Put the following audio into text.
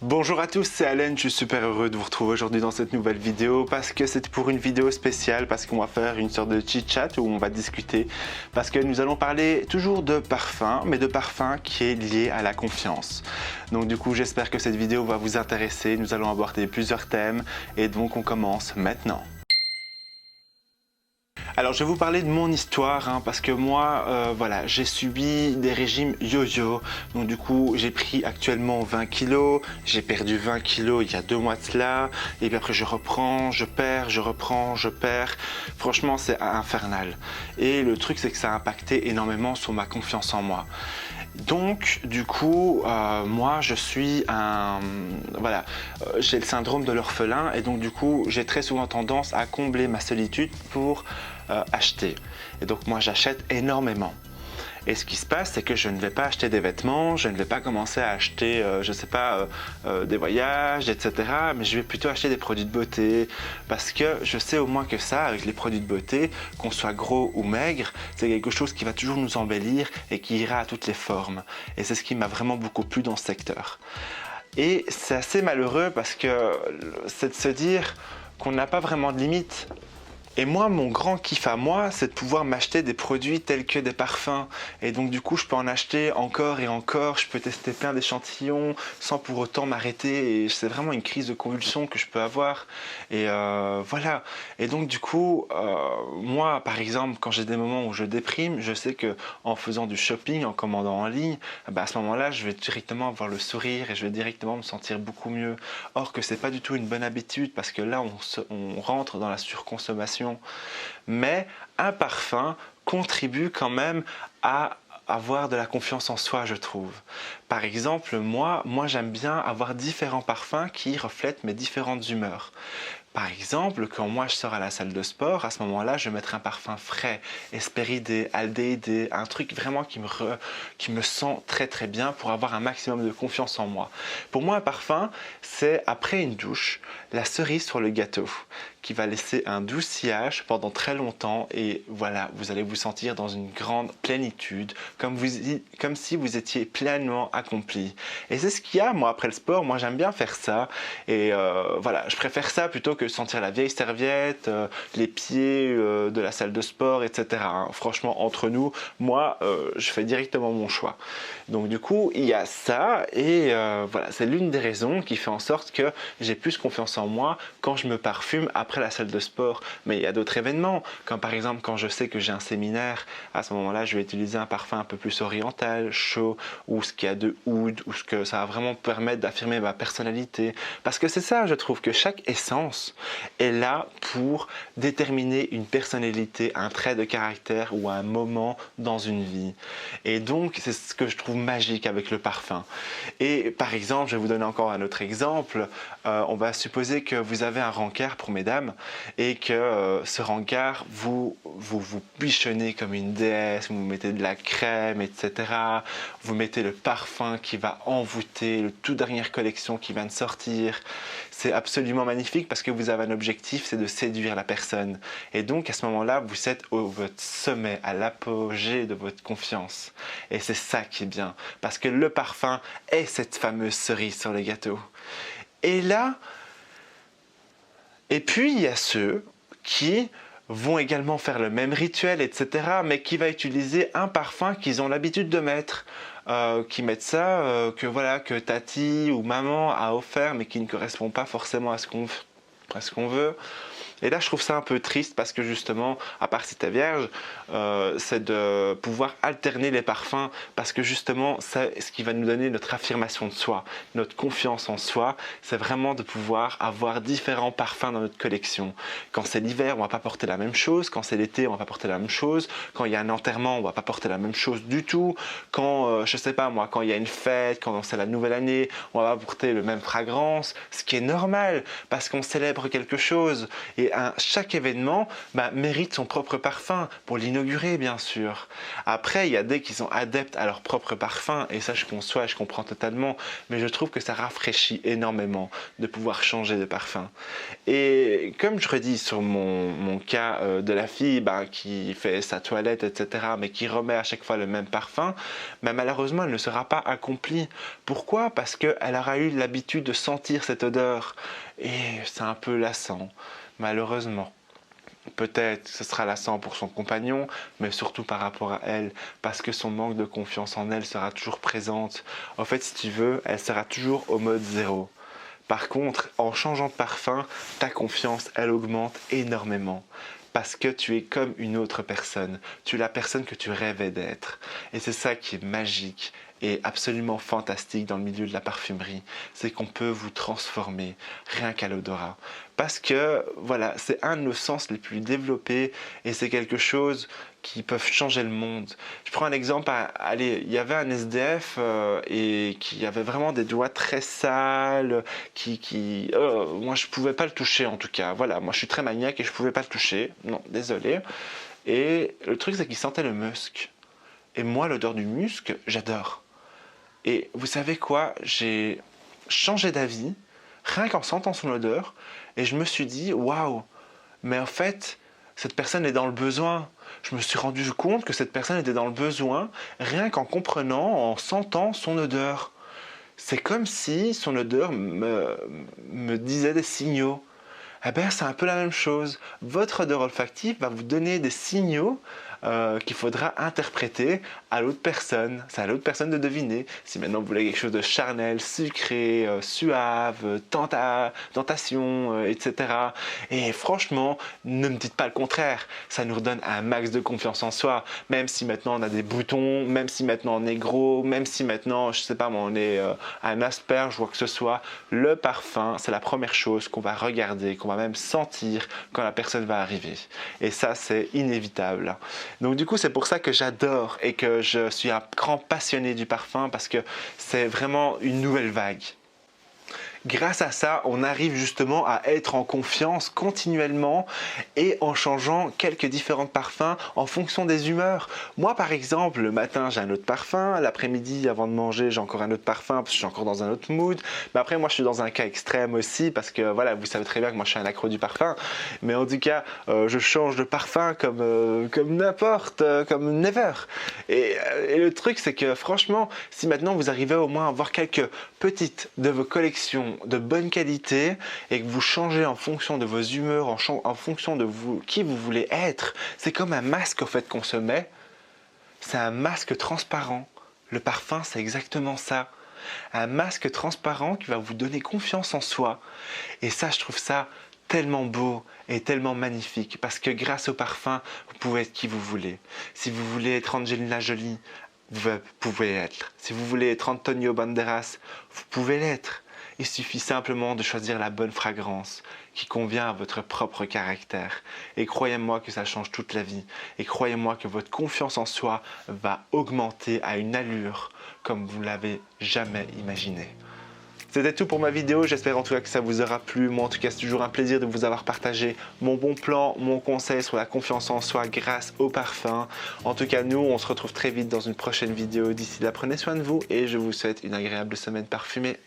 Bonjour à tous, c'est Allen, je suis super heureux de vous retrouver aujourd'hui dans cette nouvelle vidéo parce que c'est pour une vidéo spéciale, parce qu'on va faire une sorte de chit-chat où on va discuter, parce que nous allons parler toujours de parfum, mais de parfum qui est lié à la confiance. Donc du coup, j'espère que cette vidéo va vous intéresser, nous allons aborder plusieurs thèmes et donc on commence maintenant. Alors je vais vous parler de mon histoire parce que moi voilà, j'ai subi des régimes yo-yo, donc du coup j'ai pris actuellement 20 kilos, j'ai perdu 20 kilos il y a 2 mois de cela, et puis après je reprends, je perds, je reprends, je perds, franchement c'est infernal. Et le truc c'est que ça a impacté énormément sur ma confiance en moi. Donc du coup moi je suis voilà, j'ai le syndrome de l'orphelin et donc du coup j'ai très souvent tendance à combler ma solitude pour acheter. Et donc moi j'achète énormément. Et ce qui se passe, c'est que je ne vais pas acheter des vêtements, je ne vais pas commencer à acheter, je sais pas, des voyages, etc. Mais je vais plutôt acheter des produits de beauté parce que je sais au moins que ça, avec les produits de beauté, qu'on soit gros ou maigre, c'est quelque chose qui va toujours nous embellir et qui ira à toutes les formes. Et c'est ce qui m'a vraiment beaucoup plu dans ce secteur. Et c'est assez malheureux parce que c'est de se dire qu'on n'a pas vraiment de limite. Et moi, mon grand kiff à moi, c'est de pouvoir m'acheter des produits tels que des parfums. Et donc du coup, je peux en acheter encore et encore, je peux tester plein d'échantillons sans pour autant m'arrêter. Et c'est vraiment une crise de convulsion que je peux avoir. Et voilà. Et donc du coup, moi, par exemple, quand j'ai des moments où je déprime, je sais que en faisant du shopping, en commandant en ligne, à ce moment-là, je vais directement avoir le sourire et je vais directement me sentir beaucoup mieux. Or que c'est pas du tout une bonne habitude parce que là, on rentre dans la surconsommation. Mais un parfum contribue quand même à avoir de la confiance en soi, je trouve. Par exemple, moi j'aime bien avoir différents parfums qui reflètent mes différentes humeurs. Par exemple, quand moi je sors à la salle de sport, à ce moment-là, je vais mettre un parfum frais, hespéridé, aldéhyde, un truc vraiment qui me sent très très bien pour avoir un maximum de confiance en moi. Pour moi, un parfum, c'est après une douche, la cerise sur le gâteau, qui va laisser un doux sillage pendant très longtemps et voilà, vous allez vous sentir dans une grande plénitude, comme si vous étiez pleinement accompli. Et c'est ce qu'il y a, moi, après le sport, moi j'aime bien faire ça et voilà, je préfère ça plutôt que sentir la vieille serviette, les pieds de la salle de sport, etc. Franchement, entre nous, moi, je fais directement mon choix. Donc du coup, il y a ça et voilà, c'est l'une des raisons qui fait en sorte que j'ai plus confiance en moi quand je me parfume après la salle de sport. Mais il y a d'autres événements, comme par exemple quand je sais que j'ai un séminaire, à ce moment-là, je vais utiliser un parfum un peu plus oriental, chaud, ou ce qu'il y a de oud, ou ce que ça va vraiment permettre d'affirmer ma personnalité. Parce que c'est ça, je trouve que chaque essence est là pour déterminer une personnalité, un trait de caractère ou un moment dans une vie. Et donc, c'est ce que je trouve magique avec le parfum. Et par exemple, je vais vous donner encore un autre exemple. On va supposer que vous avez un rencard pour mesdames et que ce rencard, vous bichonnez comme une déesse, vous mettez de la crème, etc. Vous mettez le parfum qui va envoûter, le tout dernière collection qui vient de sortir. C'est absolument magnifique parce que vous avez un objectif, c'est de séduire la personne. Et donc à ce moment-là, vous êtes au votre sommet, à l'apogée de votre confiance. Et c'est ça qui est bien, parce que le parfum est cette fameuse cerise sur le gâteau. Et là, et puis il y a ceux qui vont également faire le même rituel, etc., mais qui va utiliser un parfum qu'ils ont l'habitude de mettre, qui mettent ça, que voilà, que tati ou maman a offert, mais qui ne correspond pas forcément à ce qu'on veut. Et là, je trouve ça un peu triste parce que justement, à part si t'es vierge, c'est de pouvoir alterner les parfums parce que justement, c'est ce qui va nous donner notre affirmation de soi, notre confiance en soi, c'est vraiment de pouvoir avoir différents parfums dans notre collection. Quand c'est l'hiver, on va pas porter la même chose. Quand c'est l'été, on va pas porter la même chose. Quand il y a un enterrement, on va pas porter la même chose du tout. Quand, je sais pas moi, quand il y a une fête, quand c'est la nouvelle année, on va pas porter le même fragrance, ce qui est normal parce qu'on célèbre quelque chose. Et Et chaque événement mérite son propre parfum pour l'inaugurer, bien sûr. Après, il y a des qui sont adeptes à leur propre parfum, et ça je conçois, je comprends totalement, mais je trouve que ça rafraîchit énormément de pouvoir changer de parfum. Et comme je redis sur mon cas de la fille qui fait sa toilette, etc., mais qui remet à chaque fois le même parfum, malheureusement elle ne sera pas accomplie. Pourquoi? Parce qu'elle aura eu l'habitude de sentir cette odeur, et c'est un peu lassant, malheureusement. Peut-être ce sera lassant pour son compagnon, mais surtout par rapport à elle, parce que son manque de confiance en elle sera toujours présente. En fait, si tu veux, elle sera toujours au mode 0. Par contre, en changeant de parfum, ta confiance, elle augmente énormément. Parce que tu es comme une autre personne. Tu es la personne que tu rêvais d'être. Et c'est ça qui est magique et absolument fantastique dans le milieu de la parfumerie. C'est qu'on peut vous transformer rien qu'à l'odorat. Parce que, voilà, c'est un de nos sens les plus développés et c'est quelque chose qui peut changer le monde. Je prends un exemple, allez, il y avait un SDF et qui avait vraiment des doigts très sales, moi je pouvais pas le toucher en tout cas. Voilà, moi je suis très maniaque et je pouvais pas le toucher. Non, désolé. Et le truc c'est qu'il sentait le musc. Et moi l'odeur du musc, j'adore. Et vous savez quoi? J'ai changé d'avis rien qu'en sentant son odeur et je me suis dit waouh, mais en fait cette personne est dans le besoin. Je me suis rendu compte que cette personne était dans le besoin rien qu'en comprenant, en sentant son odeur. C'est comme si son odeur me disait des signaux. Eh bien, c'est un peu la même chose. Votre odeur olfactive va vous donner des signaux qu'il faudra interpréter à l'autre personne. C'est à l'autre personne de deviner. Si maintenant vous voulez quelque chose de charnel, sucré, suave, tentation, etc. Et franchement, ne me dites pas le contraire. Ça nous redonne un max de confiance en soi. Même si maintenant on a des boutons, même si maintenant on est gros, même si maintenant, je sais pas moi, on est un asperge ou quoi que ce soit, le parfum, c'est la première chose qu'on va regarder, qu'on va même sentir quand la personne va arriver. Et ça, c'est inévitable. Donc du coup, c'est pour ça que j'adore et que je suis un grand passionné du parfum parce que c'est vraiment une nouvelle vague. Grâce à ça, on arrive justement à être en confiance continuellement et en changeant quelques différents parfums en fonction des humeurs. Moi par exemple, le matin j'ai un autre parfum, l'après-midi avant de manger j'ai encore un autre parfum parce que je suis encore dans un autre mood. Mais après moi je suis dans un cas extrême aussi parce que voilà, vous savez très bien que moi je suis un accro du parfum. Mais en tout cas, je change de parfum comme n'importe, comme never. Et le truc c'est que franchement, si maintenant vous arrivez au moins à avoir quelques petites de vos collections de bonne qualité et que vous changez en fonction de vos humeurs, en fonction de vous, qui vous voulez être, c'est comme un masque au fait qu'on se met. C'est un masque transparent. Le parfum, c'est exactement ça. Un masque transparent qui va vous donner confiance en soi. Et ça, je trouve ça tellement beau et tellement magnifique parce que grâce au parfum, vous pouvez être qui vous voulez. Si vous voulez être Angelina Jolie, vous pouvez l'être. Si vous voulez être Antonio Banderas, vous pouvez l'être. Il suffit simplement de choisir la bonne fragrance qui convient à votre propre caractère. Et croyez-moi que ça change toute la vie. Et croyez-moi que votre confiance en soi va augmenter à une allure comme vous ne l'avez jamais imaginé. C'était tout pour ma vidéo, j'espère en tout cas que ça vous aura plu. Moi en tout cas c'est toujours un plaisir de vous avoir partagé mon bon plan, mon conseil sur la confiance en soi grâce au parfum. En tout cas nous on se retrouve très vite dans une prochaine vidéo. D'ici là prenez soin de vous et je vous souhaite une agréable semaine parfumée.